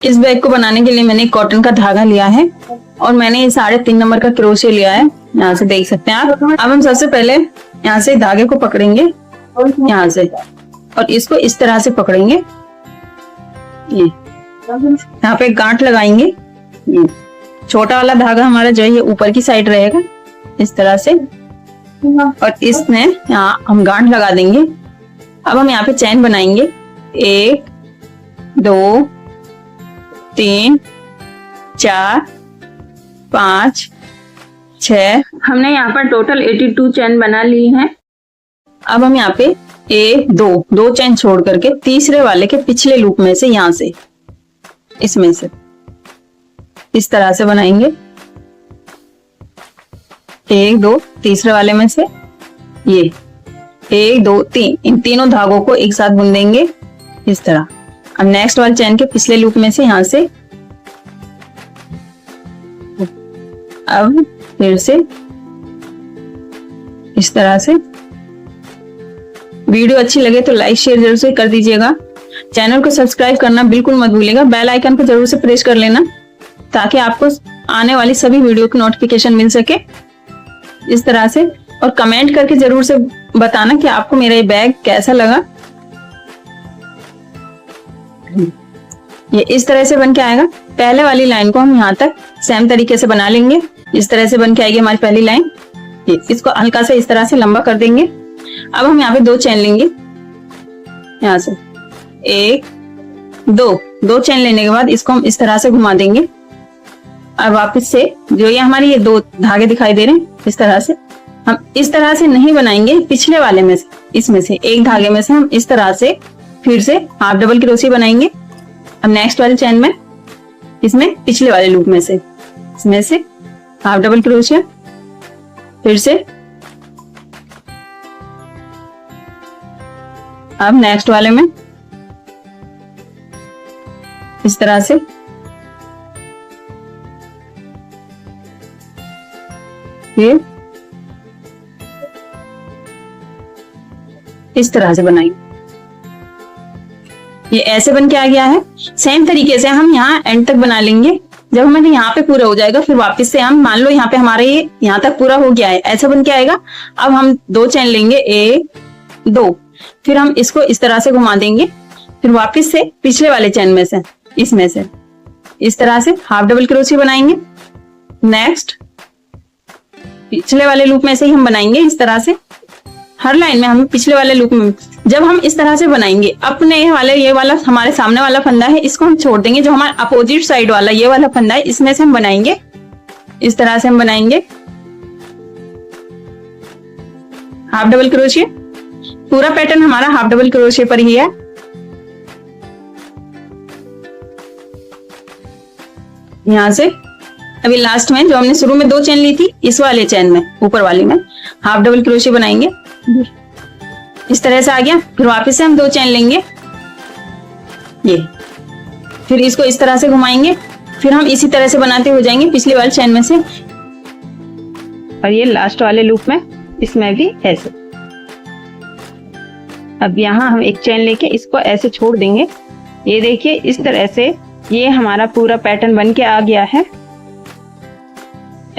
इस बैग को बनाने के लिए मैंने कॉटन का धागा लिया है और मैंने ये 3.5 नंबर का क्रोशे लिया है, यहाँ से देख सकते हैं आप। अब हम सबसे पहले यहाँ से धागे को पकड़ेंगे यहाँ से और इसको इस तरह से पकड़ेंगे। ये यहाँ पे गांठ लगाएंगे। ये छोटा वाला धागा हमारा जो है ये ऊपर की साइड रहेगा इस तरह से, और इसमें यहाँ हम गांठ लगा देंगे। अब हम यहाँ पे चैन बनाएंगे 1 2 3 4 5 6। हमने यहाँ पर टोटल 82 चैन बना ली हैं। अब हम यहाँ पे 1 2 चैन छोड़ करके तीसरे वाले के पिछले लूप में से यहाँ से इसमें से इस तरह से बनाएंगे। 1 2 तीसरे वाले में से ये 1 2 3, इन तीनों धागों को एक साथ बुन देंगे इस तरह। अब नेक्स्ट वाले चैन के पिछले लूप में से यहां से अब फिर से इस तरह से। वीडियो अच्छी लगे तो लाइक शेयर जरूर से कर दीजिएगा। चैनल को सब्सक्राइब करना बिल्कुल मत भूलिएगा। बेल आइकन को जरूर से प्रेस कर लेना ताकि आपको आने वाली सभी वीडियो की नोटिफिकेशन मिल सके इस तरह से। और कमेंट करके जरूर से बताना कि आपको मेरा ये बैग कैसा लगा। ये इस तरह से बन के आएगा। पहले वाली लाइन को हम यहाँ तक सेम तरीके से बना लेंगे। इस तरह से बन के आएगी हमारी पहली लाइन। इसको हल्का से इस तरह से लंबा कर देंगे। अब हम यहाँ पे 2 चैन लेंगे यहाँ से 1 2 चैन लेने के बाद इसको हम इस तरह से घुमा देंगे। और वापस से जो ये हमारी ये 2 धागे दिखाई दे रहे हैं इस तरह से हम इस तरह से नहीं बनाएंगे। पिछले वाले में से इसमें से एक धागे में से हम इस तरह से फिर से हाफ डबल क्रोशे बनाएंगे। अब नेक्स्ट वाले चैन में इसमें पिछले वाले लूप में से इसमें से हाफ डबल क्रोशे, फिर से अब नेक्स्ट वाले में इस तरह से ये इस तरह से बनाएंगे। ये ऐसे बन के आ गया है। सेम तरीके से हम यहाँ एंड तक बना लेंगे। जब हमारे यहाँ पे पूरा हो जाएगा फिर वापस से हम मान लो यहाँ पे हमारे ये यहाँ तक पूरा हो गया है, ऐसा बन के आएगा। अब हम 2 चैन लेंगे 1 2, फिर हम इसको इस तरह से घुमा देंगे। फिर वापस से पिछले वाले चैन में से इसमें से इस तरह से हाफ डबल क्रोशे बनाएंगे। नेक्स्ट पिछले वाले लूप में से ही हम बनाएंगे इस तरह से। हर लाइन में हम पिछले वाले लूप में जब हम इस तरह से बनाएंगे अपने वाले ये वाला हमारे सामने वाला फंदा है इसको हम छोड़ देंगे। जो हमारा अपोजिट साइड वाला ये वाला फंदा है इसमें से हम बनाएंगे इस तरह से। हम बनाएंगे हाफ डबल क्रोशे। पूरा पैटर्न हमारा हाफ डबल क्रोशे पर ही है। यहां से अभी लास्ट में जो हमने शुरू में 2 चैन ली थी इस वाले चैन में ऊपर वाली में हाफ डबल क्रोशे बनाएंगे इस तरह से आ गया। फिर वापस से हम 2 चैन लेंगे ये, फिर इसको इस तरह से घुमाएंगे। फिर हम इसी तरह से बनाते हो जाएंगे पिछले वाले चैन में से और ये लास्ट वाले लूप में इसमें भी ऐसे। अब यहाँ हम एक चैन लेके इसको ऐसे छोड़ देंगे। ये देखिए इस तरह से ये हमारा पूरा पैटर्न बन के आ गया है।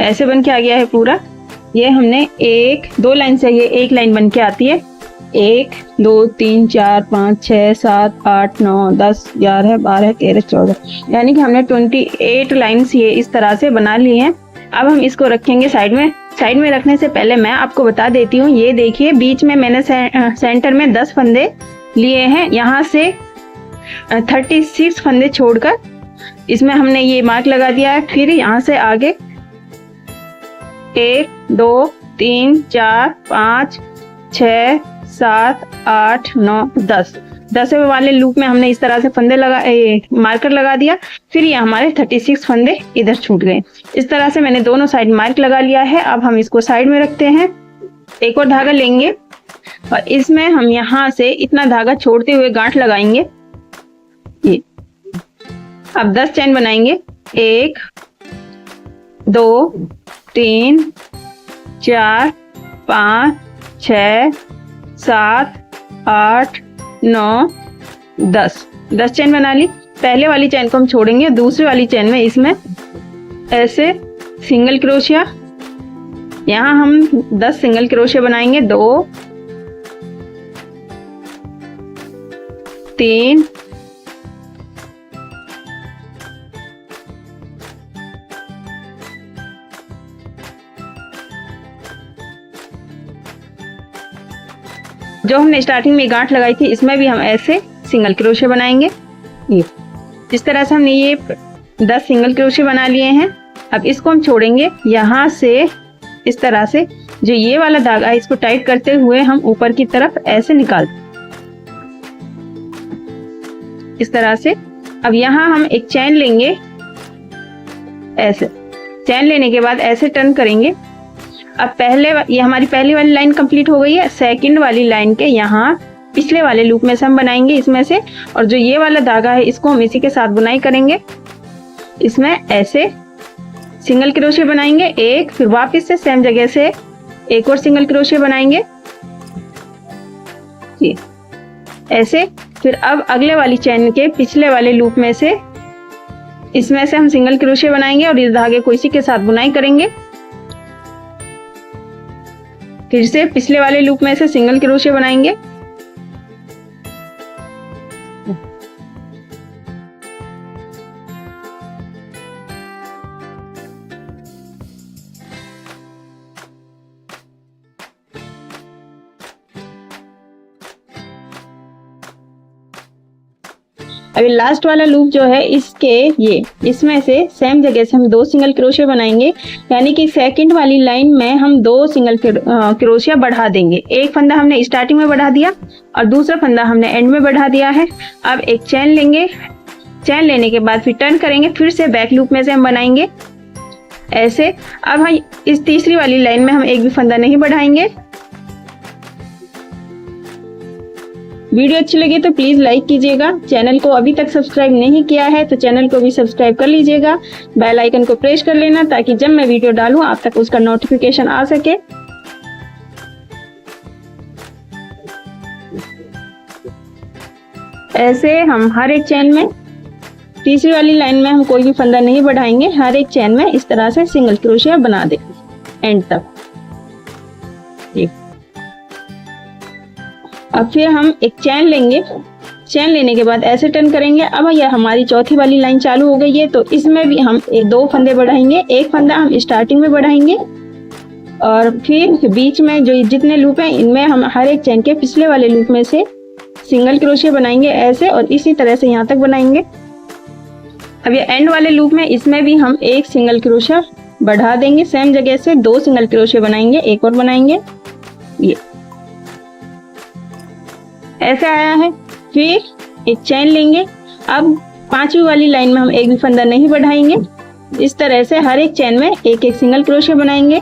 ऐसे बन के आ गया है पूरा। ये हमने 1 2 लाइन से ये एक लाइन बन के आती है। 1 2 3 4 5 6 7 8 9 10 11 12 13 14, यानी कि हमने 28 लाइन्स ये इस तरह से बना ली हैं। अब हम इसको रखेंगे साइड में। साइड में रखने से पहले मैं आपको बता देती हूँ, ये देखिए बीच में मैंने सेंटर में 10 फंदे लिए हैं। यहाँ से 36 फंदे छोड़कर इसमें हमने ये मार्क लगा दिया है। फिर यहाँ से आगे 1 2 3 4 5 6 7 8 9 10 वाले लूप में हमने इस तरह से फंदे मार्कर लगा दिया। फिर ये हमारे 36 फंदे इधर छूट गए। इस तरह से मैंने दोनों साइड मार्क लगा लिया है। अब हम इसको साइड में रखते हैं। एक और धागा लेंगे और इसमें हम यहाँ से इतना धागा छोड़ते हुए गांठ लगाएंगे। ये अब 10 चैन बनाएंगे। 1 2 3 4 5 6 7 8 9 10 चैन बना ली। पहले वाली चैन को हम छोड़ेंगे, दूसरी वाली चैन में इसमें ऐसे सिंगल क्रोशिया, यहाँ हम 10 सिंगल क्रोशिया बनाएंगे। 2 3 जो हमने स्टार्टिंग में गांठ लगाई थी इसमें भी हम ऐसे सिंगल क्रोशिया बनाएंगे। ये इस तरह से हमने ये 10 सिंगल क्रोशिया बना लिए हैं। अब इसको हम छोड़ेंगे, यहाँ से इस तरह से जो ये वाला धागा है इसको टाइट करते हुए हम ऊपर की तरफ ऐसे निकाल, इस तरह से। अब यहाँ हम एक चैन लेंगे, ऐसे चैन लेने के बाद ऐसे टर्न करेंगे। अब ये हमारी पहली वाली लाइन कंप्लीट हो गई है। सेकंड वाली लाइन के यहाँ पिछले वाले लूप में से हम बनाएंगे इसमें से, और जो ये वाला धागा है इसको हम इसी के साथ बुनाई करेंगे। इसमें ऐसे सिंगल क्रोशिया बनाएंगे एक, फिर वापस से सेम जगह से एक और सिंगल क्रोशिया बनाएंगे जी, ऐसे। फिर अब अगले वाली चैन के पिछले वाले लूप में से इसमें से हम सिंगल क्रोशिया बनाएंगे और इस धागे को इसी के साथ बुनाई करेंगे। फिर से पिछले वाले लूप में से सिंगल क्रोशिया बनाएंगे। अभी लास्ट वाला लूप जो है इसमें से सेम जगह से हम 2 सिंगल क्रोशिया बनाएंगे, यानी कि सेकंड वाली लाइन में हम 2 सिंगल क्रोशिया बढ़ा देंगे। एक फंदा हमने स्टार्टिंग में बढ़ा दिया और दूसरा फंदा हमने एंड में बढ़ा दिया है। अब एक चैन लेंगे, चैन लेने के बाद फिर टर्न करेंगे, फिर से बैक लूप में से हम बनाएंगे ऐसे। अब हम इस तीसरी वाली लाइन में हम एक भी फंदा नहीं बढ़ाएंगे। वीडियो अच्छी लगी तो प्लीज लाइक कीजिएगा। चैनल को अभी तक सब्सक्राइब नहीं किया है तो चैनल को भी सब्सक्राइब कर लीजिएगा। बेल आइकन को प्रेस कर लेना ताकि जब मैं वीडियो डालूं आप तक उसका नोटिफिकेशन आ सके। ऐसे हम हर एक चैन में, तीसरी वाली लाइन में हम कोई भी फंदा नहीं बढ़ाएंगे, हर एक चैन में इस तरह से सिंगल क्रोशिया बना देंगे एंड तक। अब फिर हम एक चैन लेंगे, चैन लेने के बाद ऐसे टर्न करेंगे। अब यह हमारी चौथी वाली लाइन चालू हो गई है, तो इसमें भी हम 2 फंदे बढ़ाएंगे। एक फंदा हम स्टार्टिंग में बढ़ाएंगे और फिर बीच में जो जितने लूप हैं इनमें हम हर एक चैन के पिछले वाले लूप में से सिंगल क्रोशिया बनाएंगे ऐसे, और इसी तरह से यहाँ तक बनाएंगे। अब ये एंड वाले लूप में इसमें भी हम एक सिंगल क्रोशिया बढ़ा देंगे, सेम जगह से 2 सिंगल क्रोशिया बनाएंगे, एक और बनाएंगे, ये ऐसे आया है। फिर एक चैन लेंगे। अब 5वीं वाली लाइन में हम एक भी फंदा नहीं बढ़ाएंगे, इस तरह से हर एक चैन में एक एक सिंगल क्रोशिया बनाएंगे।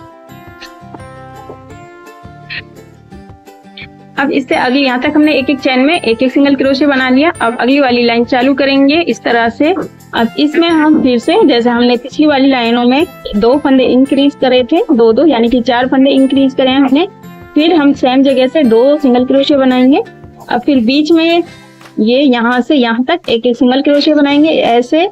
अब इससे अगली यहाँ तक हमने एक एक चैन में एक एक सिंगल क्रोशिया बना लिया। अब अगली वाली लाइन चालू करेंगे इस तरह से। अब इसमें हम फिर से जैसे हमने पिछली वाली लाइनों में 2 फंदे इंक्रीज करे थे, 2 यानी कि 4 फंदे इंक्रीज करे हमने। फिर हम सेम जगह से 2 सिंगल क्रोशिया बनाएंगे। अब फिर बीच में ये यहाँ से यहाँ तक एक एक सिंगल क्रोशिया बनाएंगे ऐसे।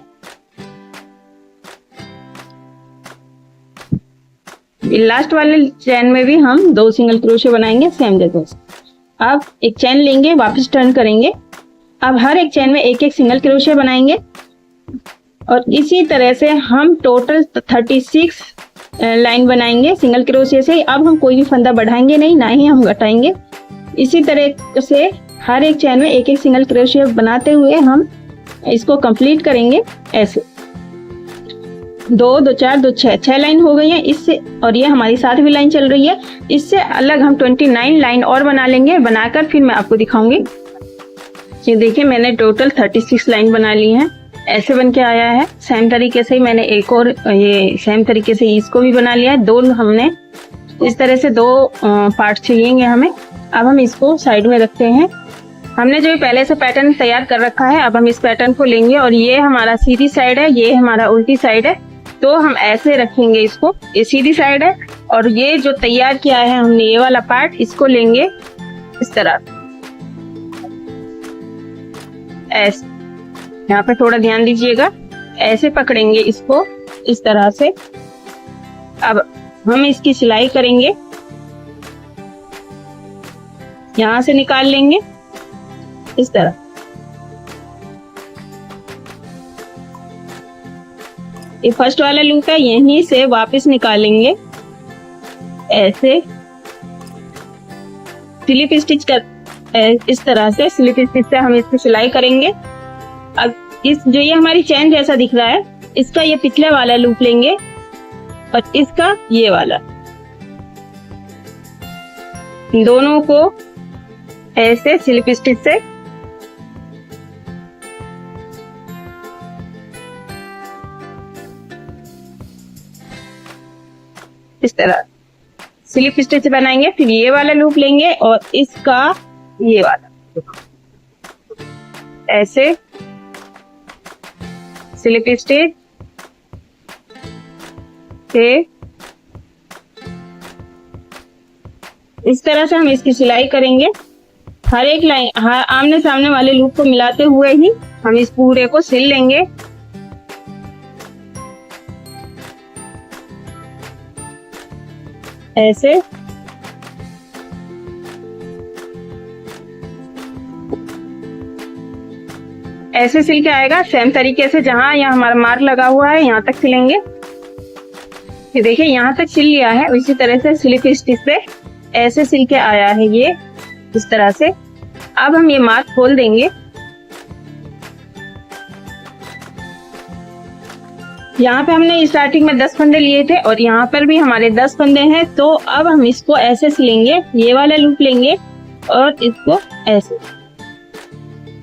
लास्ट वाले चैन में भी हम 2 सिंगल क्रोशिया बनाएंगे सेम जगह से। अब एक चैन लेंगे, वापस टर्न करेंगे। अब हर एक चैन में एक एक सिंगल क्रोशिया बनाएंगे और इसी तरह से हम टोटल 36 लाइन बनाएंगे सिंगल क्रोशिया से। अब हम कोई भी फंदा बढ़ाएंगे नहीं, ना ही हम घटाएंगे। इसी तरह से हर एक चैन में एक एक सिंगल क्रोशिया बनाते हुए हम इसको कंप्लीट करेंगे ऐसे। 2 2 4 2 6 लाइन हो गई है इससे, और ये हमारी 7वीं लाइन चल रही है। इससे अलग हम 29 लाइन और बना लेंगे, बनाकर फिर मैं आपको दिखाऊंगी। ये देखिए मैंने टोटल 36 लाइन बना ली हैं, ऐसे बन के आया है। सेम तरीके से मैंने एक और ये सेम तरीके से इसको भी बना लिया है। 2 हमने इस तरह से 2 पार्ट चाहिए हमें। अब हम इसको साइड में रखते हैं। हमने जो पहले से पैटर्न तैयार कर रखा है, अब हम इस पैटर्न को लेंगे और ये हमारा सीधी साइड है, ये हमारा उल्टी साइड है, तो हम ऐसे रखेंगे इसको। ये सीधी साइड है और ये जो तैयार किया है हमने ये वाला पार्ट, इसको लेंगे इस तरह ऐसे। यहाँ पे थोड़ा ध्यान दीजिएगा, ऐसे पकड़ेंगे इसको इस तरह से। अब हम इसकी सिलाई करेंगे, यहां से निकाल लेंगे इस तरह। ये फर्स्ट वाला लूप है, यहीं से वापस निकालेंगे ऐसे स्लिप स्टिच कर, इस तरह से स्लिप स्टिच से हम इसकी सिलाई करेंगे। अब इस जो ये हमारी चैन जैसा दिख रहा है, इसका ये पिछले वाला लूप लेंगे और इसका ये वाला, दोनों को ऐसे स्लिप स्टिच से इस तरह स्लिप स्टिच बनाएंगे। फिर ये वाला लूप लेंगे और इसका ये वाला ऐसे स्लिप स्टिच से इस तरह से हम इसकी सिलाई करेंगे। हर एक लाइन, हर आमने सामने वाले लूप को मिलाते हुए ही हम इस पूरे को सिल लेंगे। ऐसे ऐसे सिल के आएगा। सेम तरीके से जहां यहाँ हमारा मार्क लगा हुआ है यहाँ तक सिलेंगे। ये देखिए यहाँ तक सिल लिया है। इसी तरह से स्लिप स्टिच से ऐसे सिल के आया है ये इस तरह से। अब हम ये मार्क खोल देंगे। यहाँ पे हमने स्टार्टिंग में 10 फंदे लिए थे और यहाँ पर भी हमारे 10 फंदे हैं। तो अब हम इसको ऐसे सिलेंगे, ये वाला लूप लेंगे और इसको ऐसे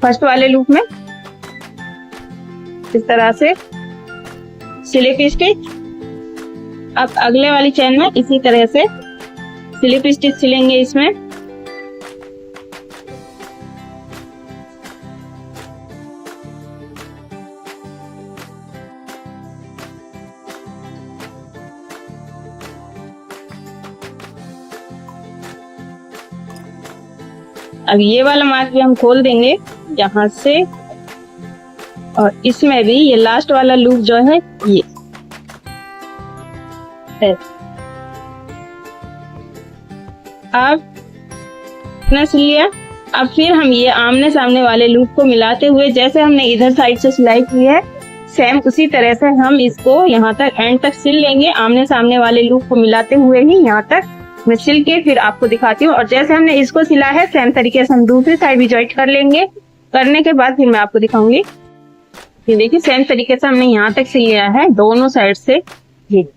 फर्स्ट वाले लूप में इस तरह से स्लिप स्टिच। अब अगले वाली चैन में इसी तरह से स्लिप स्टिच सिलेंगे इसमें। अब ये वाला मार्क भी हम खोल देंगे यहाँ से और इसमें भी ये लास्ट वाला लूप जो है ये अब इतना सिल लिया। अब फिर हम ये आमने सामने वाले लूप को मिलाते हुए, जैसे हमने इधर साइड से सिलाई की है, सेम उसी तरह से हम इसको यहाँ तक एंड तक सिल लेंगे। आमने सामने वाले लूप को मिलाते हुए ही यहाँ तक मैं सिल के फिर आपको दिखाती हूँ। और जैसे हमने इसको सिला है सेम तरीके से हम दूसरी साइड भी ज्वाइंट कर लेंगे। करने के बाद फिर मैं आपको दिखाऊंगी। ये देखिए सेम तरीके से हमने यहाँ तक सिल लिया है दोनों साइड से। ये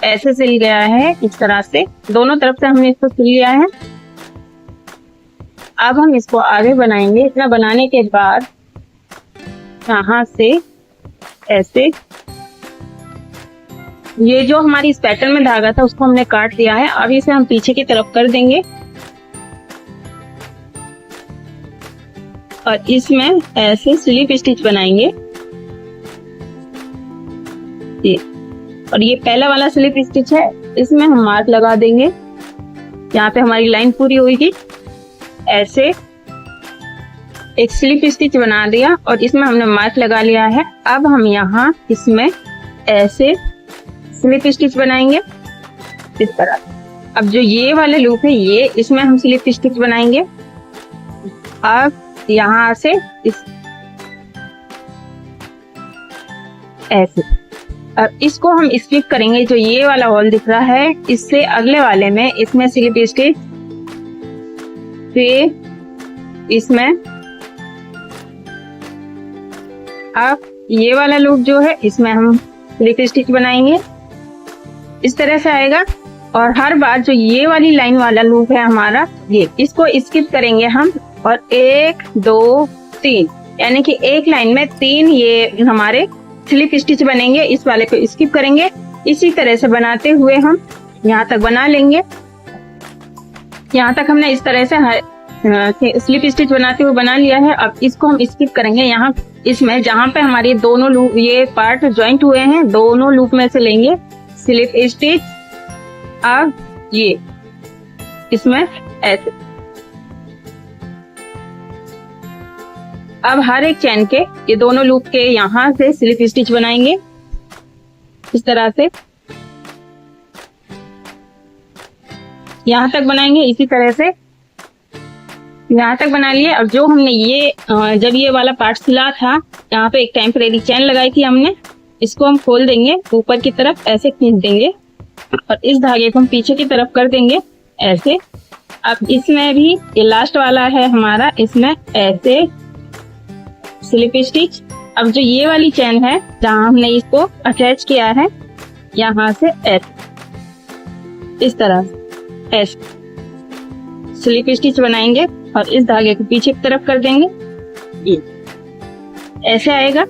ऐसे सिल गया है इस तरह से, दोनों तरफ से हमने इसको सिल लिया है। अब हम इसको आगे बनाएंगे। इतना बनाने के बाद यहाँ से ऐसे ये जो हमारी इस पैटर्न में धागा था उसको हमने काट दिया है। अब इसे हम पीछे की तरफ कर देंगे और इसमें ऐसे स्लिप स्टिच बनाएंगे। ये और ये पहला वाला स्लिप स्टिच है, इसमें हम मार्क लगा देंगे। यहाँ पे हमारी लाइन पूरी होगी। ऐसे एक स्लिप स्टिच बना दिया और इसमें हमने मार्क लगा लिया है। अब हम यहाँ इसमें ऐसे स्लिप स्टिच बनाएंगे इस तरह। अब जो ये वाले लूप है ये, इसमें हम स्लिप स्टिच बनाएंगे। अब यहाँ से इस ऐसे, अब इसको हम स्किप करेंगे। जो ये वाला होल दिख रहा है इससे अगले वाले में इसमें स्लिप स्टिच, फिर इसमें अब ये वाला लूप जो है इसमें हम स्लिप स्टिच बनाएंगे। इस तरह से आएगा। और हर बार जो ये वाली लाइन वाला लूप है हमारा, ये इसको स्किप करेंगे हम और 1 2 3 यानी कि एक लाइन में 3 ये हमारे स्लिप स्टिच बनेंगे। इस वाले को स्किप करेंगे। इसी तरह से बनाते हुए हम यहाँ तक बना लेंगे। यहाँ तक हमने इस तरह से स्लिप स्टिच बनाते हुए बना लिया है। अब इसको हम स्किप करेंगे। यहाँ इसमें जहाँ पे हमारे दोनों लूप ये पार्ट ज्वाइंट हुए हैं, दोनों लूप में से लेंगे स्लिप स्टिच। अब ये इसमें ऐसे अब हर एक चैन के ये दोनों लूप के यहाँ से स्लिप स्टिच बनाएंगे इस तरह से, यहाँ तक बनाएंगे। इसी तरह से यहाँ तक बना लिए। अब जो हमने ये जब ये वाला पार्ट सिला था, यहाँ पे एक टेम्परेरी चैन लगाई थी हमने, इसको हम खोल देंगे, ऊपर की तरफ ऐसे खींच देंगे और इस धागे को हम पीछे की तरफ कर देंगे ऐसे। अब इसमें भी ये लास्ट वाला है हमारा, इसमें ऐसे स्लिप स्टिच। अब जो ये वाली चैन है जहाँ हमने इसको अटैच किया है, यहाँ से ऐसे इस तरह ऐसे स्लिप स्टिच बनाएंगे और इस धागे को पीछे की तरफ कर देंगे, ये ऐसे आएगा।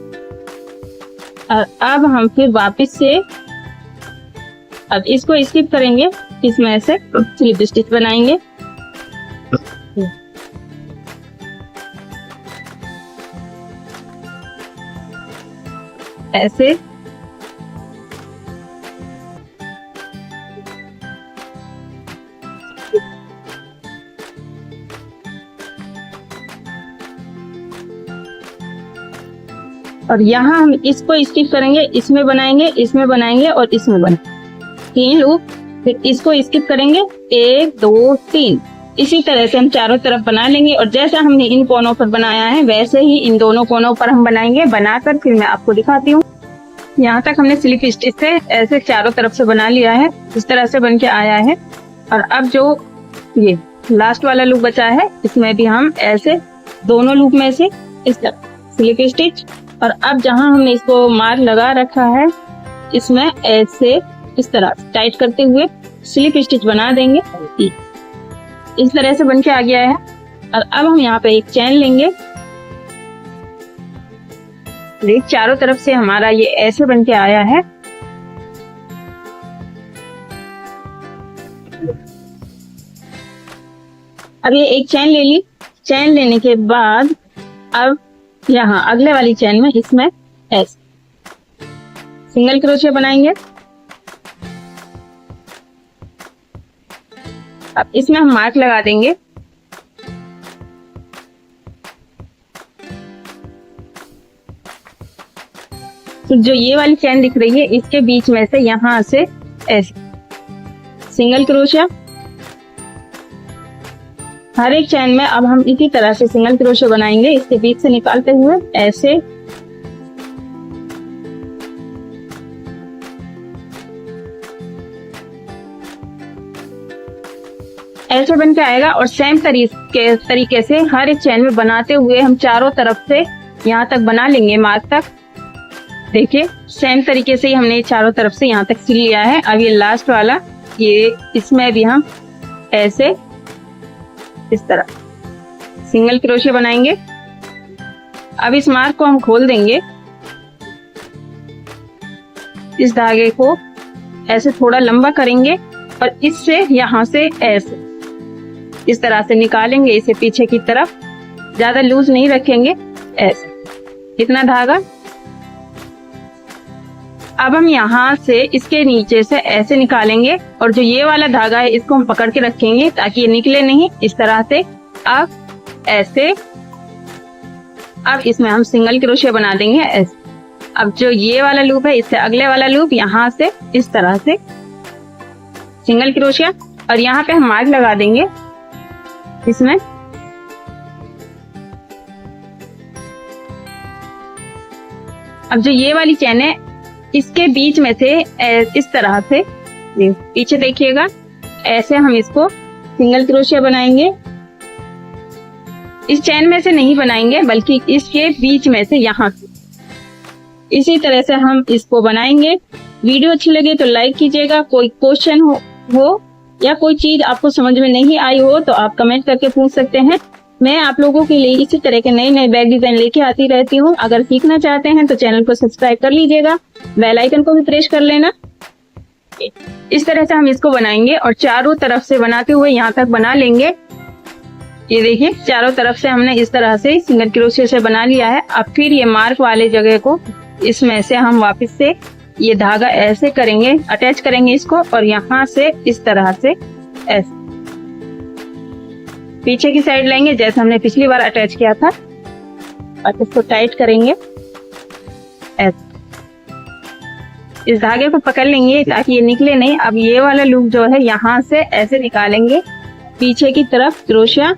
और अब हम फिर वापस से अब इसको स्किप करेंगे, इसमें ऐसे स्लिप स्टिच बनाएंगे ऐसे। और यहाँ हम इसको स्टिच करेंगे, इसमें बनाएंगे, इसमें बनाएंगे और इसमें बनाएंगे 3 लूप। फिर इसको स्किप करेंगे 1 2 3। इसी तरह से हम चारों तरफ बना लेंगे और जैसा हमने इन कोनों पर बनाया है वैसे ही इन दोनों कोनों पर हम बनाएंगे। बनाकर फिर मैं आपको दिखाती हूँ। यहाँ तक हमने स्लिप स्टिच से ऐसे चारों तरफ से बना लिया है, इस तरह से बन के आया है। और अब जो ये लास्ट वाला लूप बचा है, इसमें भी हम ऐसे दोनों लूप में से इस तरह स्लिप स्टिच। और अब जहाँ हमने इसको मार्क लगा रखा है, इसमें ऐसे इस तरह टाइट करते हुए स्लिप स्टिच बना देंगे। इस तरह से बन के आ गया है। और अब हम यहाँ पे एक चैन लेंगे, चारों तरफ से हमारा ये ऐसे बन के आया है। अब ये एक चैन ले ली। चैन लेने के बाद अब यहाँ अगले वाली चैन में इसमें ऐसे सिंगल क्रोशिया बनाएंगे। अब इसमें हम मार्क लगा देंगे। तो जो ये वाली चैन दिख रही है, इसके बीच में से यहाँ से ऐसे सिंगल क्रोशिया। हर एक चैन में अब हम इसी तरह से सिंगल क्रोशिया बनाएंगे, इसके बीच से निकालते हुए ऐसे। ऐसे बन के आएगा। और सेम तरीके से हर एक चैन में बनाते हुए हम चारों तरफ से यहाँ तक बना लेंगे, मार्क तक। देखिए सेम तरीके से ही हमने चारों तरफ से यहाँ तक सिल लिया है। अब ये लास्ट वाला, ये इसमें भी हम ऐसे इस तरह सिंगल क्रोशिया बनाएंगे। अब इस मार्क को हम खोल देंगे, इस धागे को ऐसे थोड़ा लंबा करेंगे और इससे यहाँ से ऐसे इस तरह से निकालेंगे इसे पीछे की तरफ। ज्यादा लूज नहीं रखेंगे, ऐसे इतना धागा। अब हम यहाँ से इसके नीचे से ऐसे निकालेंगे और जो ये वाला धागा है इसको हम पकड़ के रखेंगे ताकि ये निकले नहीं, इस तरह से। अब ऐसे, अब इसमें हम सिंगल क्रोशिया बना देंगे ऐसे। अब जो ये वाला लूप है, इससे अगले वाला लूप, यहाँ से इस तरह से सिंगल क्रोशिया और यहाँ पे हम मार्क लगा देंगे इसमें। अब जो ये वाली चैन है, इसके बीच में से इस तरह से पीछे देखिएगा, ऐसे हम इसको सिंगल क्रोशिया बनाएंगे। इस चैन में से नहीं बनाएंगे बल्कि इसके बीच में से, यहाँ से। इसी तरह से हम इसको बनाएंगे। वीडियो अच्छी लगे तो लाइक कीजिएगा। कोई क्वेश्चन हो या कोई चीज आपको समझ में नहीं आई हो तो आप कमेंट करके पूछ सकते हैं। मैं आप लोगों के लिए इसी तरह के नए नए बैग डिजाइन लेके आती रहती हूँ। अगर सीखना चाहते हैं तो चैनल को सब्सक्राइब कर लीजिएगा, बेल आइकन को भी प्रेस कर लेना। इस तरह से हम इसको बनाएंगे और चारों तरफ से बनाते हुए यहाँ तक बना लेंगे। ये देखिए चारों तरफ से हमने इस तरह से सिंगल क्रोशिया से बना लिया है। अब फिर ये मार्क वाले जगह को इसमें से हम वापस से ये धागा ऐसे करेंगे, अटैच करेंगे इसको और यहाँ से इस तरह से ऐसे पीछे की साइड लेंगे जैसे हमने पिछली बार अटैच किया था। और इसको टाइट करेंगे ऐसे। इस धागे को पकड़ लेंगे ताकि ये निकले नहीं। अब ये वाला लूप जो है यहाँ से ऐसे निकालेंगे पीछे की तरफ क्रोशिया,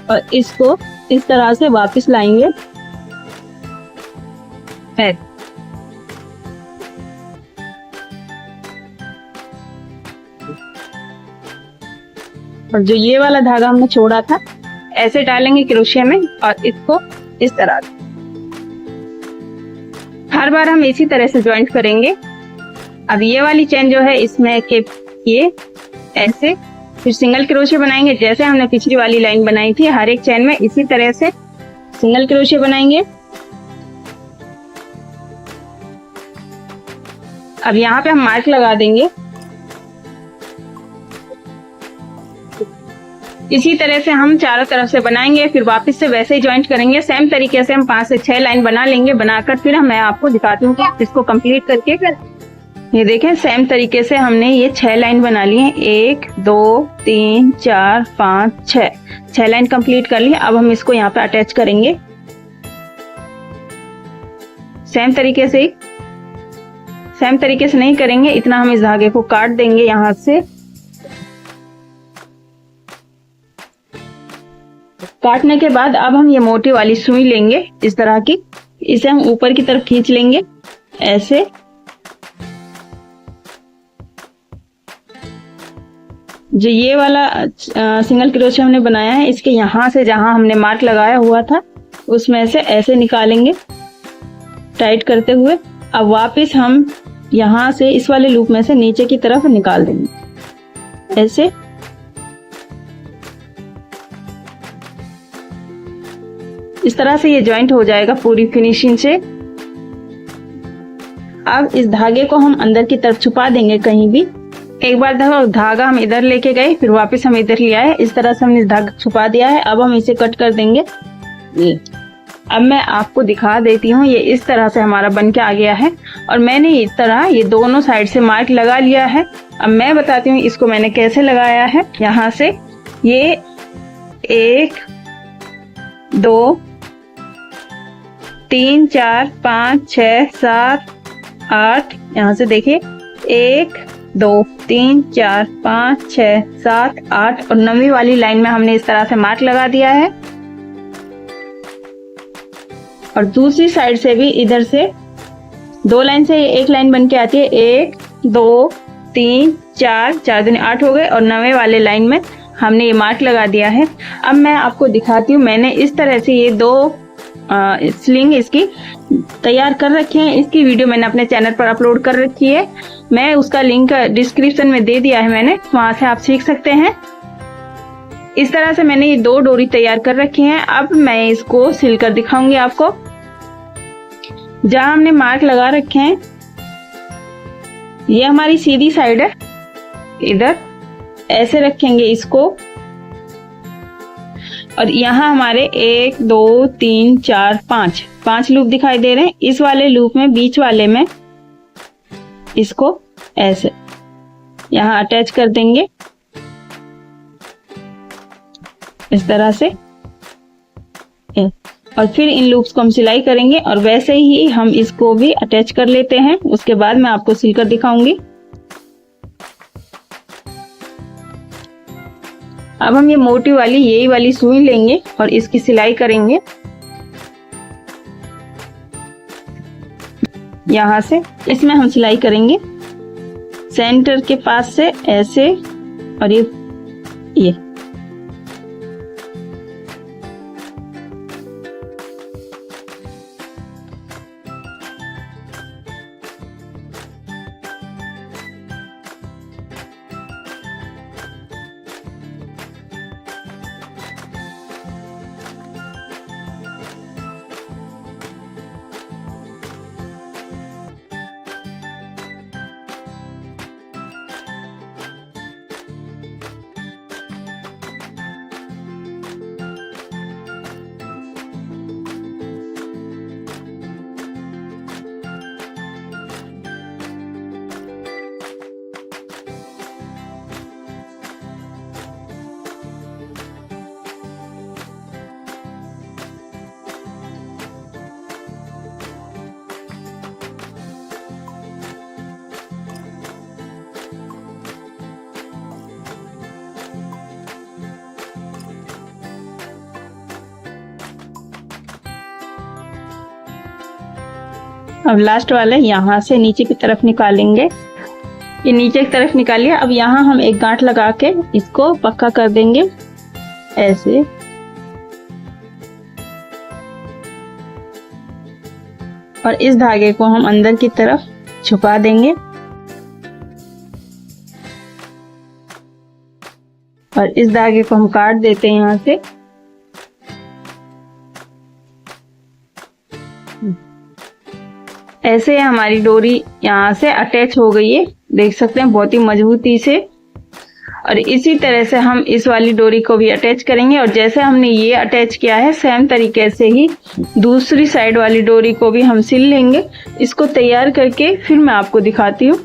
और इसको इस तरह से वापस लाएंगे ऐसे। और जो ये वाला धागा हमने छोड़ा था ऐसे डालेंगे क्रोशिया में, और इसको इस तरह से हर बार हम इसी तरह से ज्वाइंट करेंगे। अब ये वाली चेन जो है इसमें के ये ऐसे, फिर सिंगल क्रोशिया बनाएंगे जैसे हमने पिछली वाली लाइन बनाई थी। हर एक चेन में इसी तरह से सिंगल क्रोशिया बनाएंगे। अब यहाँ पे हम मार्क लगा देंगे। इसी तरह से हम चारों तरफ से बनाएंगे, फिर वापस से वैसे ही ज्वाइंट करेंगे। सेम तरीके से हम 5 से 6 लाइन बना लेंगे। बनाकर फिर मैं आपको दिखाती हूँ इसको कंप्लीट करके। ये देखें, सेम तरीके से हमने ये 6 लाइन बना ली है। 1 2 3 4 5 6 लाइन कंप्लीट कर ली। अब हम इसको यहाँ पे अटैच करेंगे सेम तरीके से नहीं करेंगे इतना, हम इस धागे को काट देंगे यहाँ से। काटने के बाद अब हम ये मोटी वाली सुई लेंगे इस तरह की, इसे हम ऊपर की तरफ खींच लेंगे ऐसे। जो ये वाला सिंगल क्रोशिया हमने बनाया है, इसके यहाँ से जहां हमने मार्क लगाया हुआ था उसमें से ऐसे निकालेंगे टाइट करते हुए। अब वापस हम यहाँ से इस वाले लूप में से नीचे की तरफ निकाल देंगे ऐसे। इस तरह से ये ज्वाइंट हो जाएगा पूरी फिनिशिंग से। अब इस धागे को हम अंदर की तरफ छुपा देंगे कहीं भी। एक बार धागा हम इधर लेके गए, फिर वापस हम इधर ले आए। इस तरह से हमने इस धागा छुपा दिया है। अब हम इसे कट कर देंगे। अब मैं आपको दिखा देती हूँ, ये इस तरह से हमारा बन के आ गया है। और मैंने इस तरह ये दोनों साइड से मार्क लगा लिया है। अब मैं बताती हूँ इसको मैंने कैसे लगाया है। यहाँ से ये 1 2 3 4 5 6 7 8, यहाँ से देखिए 1 2 3 4 5 6 7 8 और 9वीं वाली लाइन में हमने इस तरह से मार्क लगा दिया है। और दूसरी साइड से भी इधर से 2 लाइन से एक लाइन बन के आती है। 1 2 3 4 4 दूनी 8 हो गए, और 9वें वाले लाइन में हमने ये मार्क लगा दिया है। अब मैं आपको दिखाती हूँ, मैंने इस तरह से ये 2 स्लिंग इसकी तैयार कर रखे हैं। इसकी वीडियो मैंने अपने चैनल पर अपलोड कर रखी है। मैं उसका लिंक डिस्क्रिप्शन में दे दिया है, मैंने वहां से आप सीख सकते हैं। इस तरह से मैंने ये 2 डोरी तैयार कर रखी हैं। अब मैं इसको सिलकर दिखाऊंगी आपको। जहां हमने मार्क लगा रखे हैं ये हमारी सीधी साइड है, इधर ऐसे रखेंगे इसको। और यहाँ हमारे 1 2 3 4 5 लूप दिखाई दे रहे हैं। इस वाले लूप में बीच वाले में इसको ऐसे यहाँ अटैच कर देंगे इस तरह से। और फिर इन लूप्स को हम सिलाई करेंगे, और वैसे ही हम इसको भी अटैच कर लेते हैं। उसके बाद मैं आपको सिलकर दिखाऊंगी। अब हम ये मोटी वाली यही वाली सुई लेंगे और इसकी सिलाई करेंगे यहाँ से। इसमें हम सिलाई करेंगे सेंटर के पास से ऐसे, और ये अब लास्ट वाला यहाँ से नीचे की तरफ निकालेंगे। ये नीचे की तरफ निकालिए। अब यहाँ हम एक गांठ लगा के इसको पक्का कर देंगे ऐसे। और इस धागे को हम अंदर की तरफ छुपा देंगे और इस धागे को हम काट देते हैं यहाँ से। ऐसे हमारी डोरी यहाँ से अटैच हो गई है, देख सकते हैं बहुत ही मजबूती से। और इसी तरह से हम इस वाली डोरी को भी अटैच करेंगे और जैसे हमने ये अटैच किया है सेम तरीके से ही दूसरी साइड वाली डोरी को भी हम सिल लेंगे। इसको तैयार करके फिर मैं आपको दिखाती हूँ।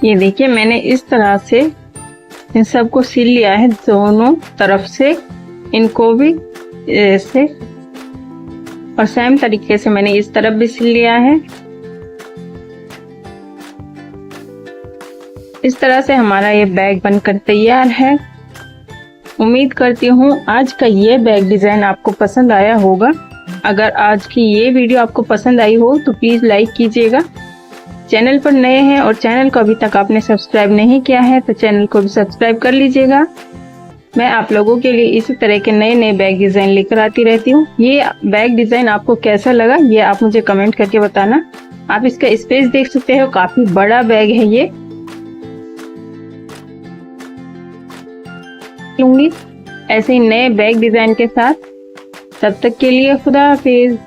ये देखिए मैंने इस तरह से इन सबको सिल लिया है दोनों तरफ से, इनको भी ऐसे, और सेम तरीके से मैंने इस तरफ भी सिल लिया है। इस तरह से हमारा ये बैग बनकर तैयार है। उम्मीद करती हूँ आज का ये बैग डिजाइन आपको पसंद आया होगा। अगर आज की ये वीडियो आपको पसंद आई हो तो प्लीज लाइक कीजिएगा। चैनल पर नए हैं और चैनल को अभी तक आपने सब्सक्राइब नहीं किया है तो चैनल को भी सब्सक्राइब कर लीजिएगा। मैं आप लोगों के लिए इसी तरह के नए नए बैग डिजाइन लेकर आती रहती हूँ। ये बैग डिजाइन आपको कैसा लगा ये आप मुझे कमेंट करके बताना। आप इसका स्पेस देख सकते हो, काफी बड़ा बैग है ये। लूंगी ऐसे ही नए बैग डिजाइन के साथ। तब तक के लिए खुदा हाफिज।